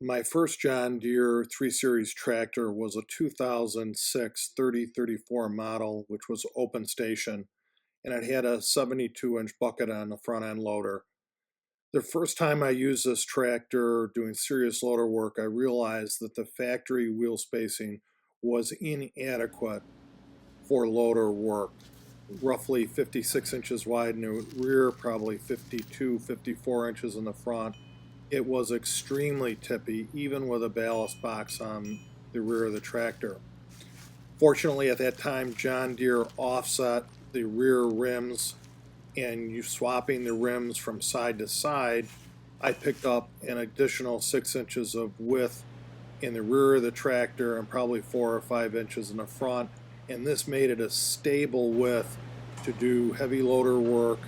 My first John Deere 3 Series tractor was a 2006 3034 model, which was open station, and it had a 72-inch bucket on the front end loader. The first time I used this tractor doing serious loader work, I realized that the factory wheel spacing was inadequate for loader work. Roughly 56 inches wide in the rear, probably 52, 54 inches in the front. It was extremely tippy, even with a ballast box on the rear of the tractor. Fortunately, at that time, John Deere offset the rear rims, and you swapping the rims from side to side, I picked up an additional 6 inches of width in the rear of the tractor and probably 4 or 5 inches in the front, and this made it a stable width to do heavy loader work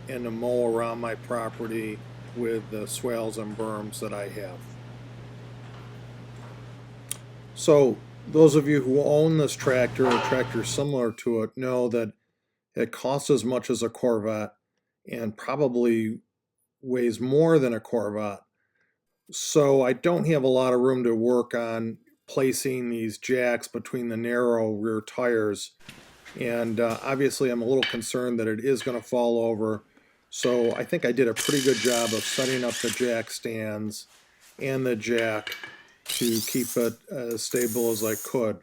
and to mow around my property with the swales and berms that I have. So those of you who own this tractor or tractors similar to it know that it costs as much as a Corvette and probably weighs more than a Corvette. So I don't have a lot of room to work on placing these jacks between the narrow rear tires. And obviously I'm a little concerned that it is going to fall over. So I think I did a pretty good job of setting up the jack stands and the jack to keep it as stable as I could.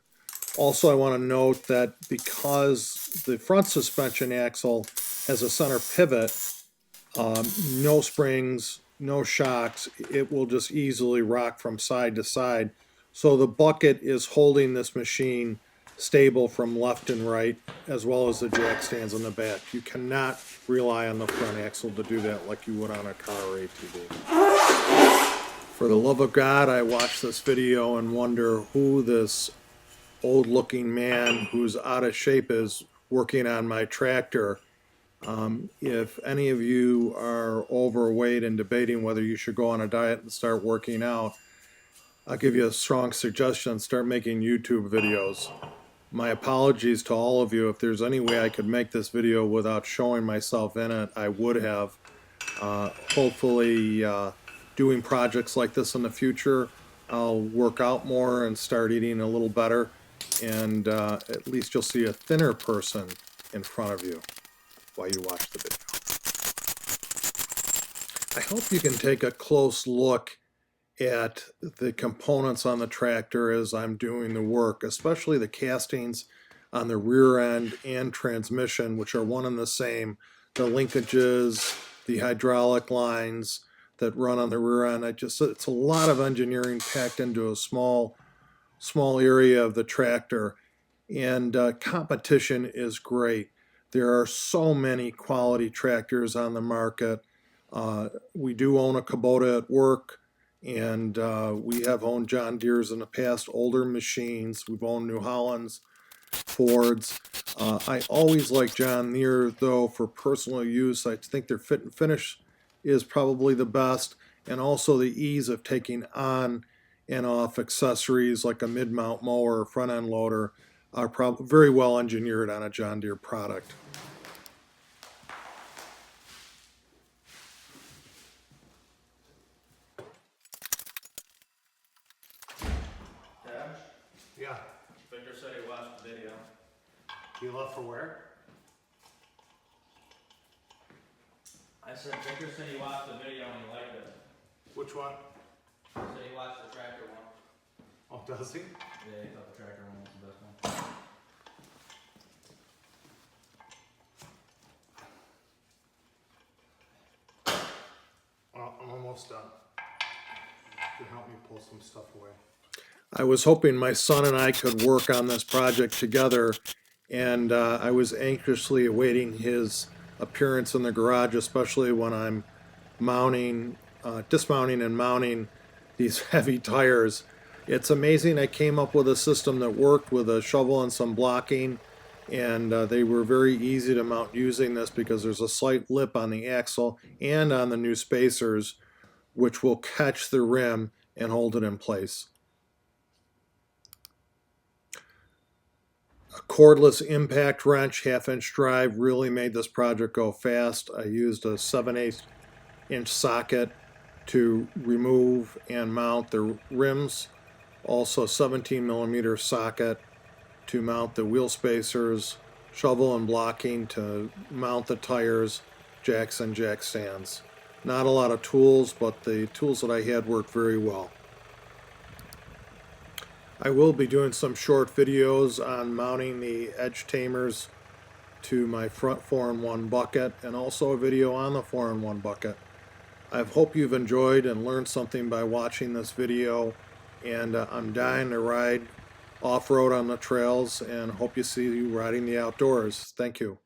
Also, I want to note that because the front suspension axle has a center pivot, no springs, no shocks, it will just easily rock from side to side. So the bucket is holding this machine stable from left and right, as well as the jack stands on the back. You cannot rely on the front axle to do that like you would on a car or ATV. For the love of God, I watch this video and wonder who this old-looking man who's out of shape is working on my tractor. If any of you are overweight and debating whether you should go on a diet and start working out, I'll give you a strong suggestion: start making YouTube videos. My apologies to all of you. If there's any way I could make this video without showing myself in it, I would have. Hopefully, doing projects like this in the future, I'll work out more and start eating a little better, and at least you'll see a thinner person in front of you while you watch the video. I hope you can take a close look at the components on the tractor as I'm doing the work, especially the castings on the rear end and transmission, which are one and the same, the linkages, the hydraulic lines that run on the rear end. It's a lot of engineering packed into a small area of the tractor, and competition is great. There are so many quality tractors on the market. We do own a Kubota at work, and we have owned John Deere's in the past, older machines. We've owned New Hollands, Fords. I always like John Deere, though, for personal use. I think their fit and finish is probably the best, and also the ease of taking on and off accessories like a mid-mount mower or front-end loader are probably very well engineered on a John Deere product. Yeah. Victor said he watched the video. You left for where? I said Victor said he watched the video and he liked it. Which one? He said he watched the tractor one. Oh, does he? Yeah, he thought the tractor one was the best one. Well, I'm almost done. You can help me pull some stuff away. I was hoping my son and I could work on this project together, and I was anxiously awaiting his appearance in the garage, especially when I'm dismounting and mounting these heavy tires. It's amazing I came up with a system that worked with a shovel and some blocking, and they were very easy to mount using this because there's a slight lip on the axle and on the new spacers, which will catch the rim and hold it in place. A cordless impact wrench, 1/2-inch drive, really made this project go fast. I used a 7/8 inch socket to remove and mount the rims. Also 17mm socket to mount the wheel spacers, shovel and blocking to mount the tires, jacks and jack stands. Not a lot of tools, but the tools that I had worked very well. I will be doing some short videos on mounting the edge tamers to my front 4-in-1 bucket, and also a video on the 4-in-1 bucket. I hope you've enjoyed and learned something by watching this video, and I'm dying to ride off-road on the trails, and hope you see you riding the outdoors. Thank you.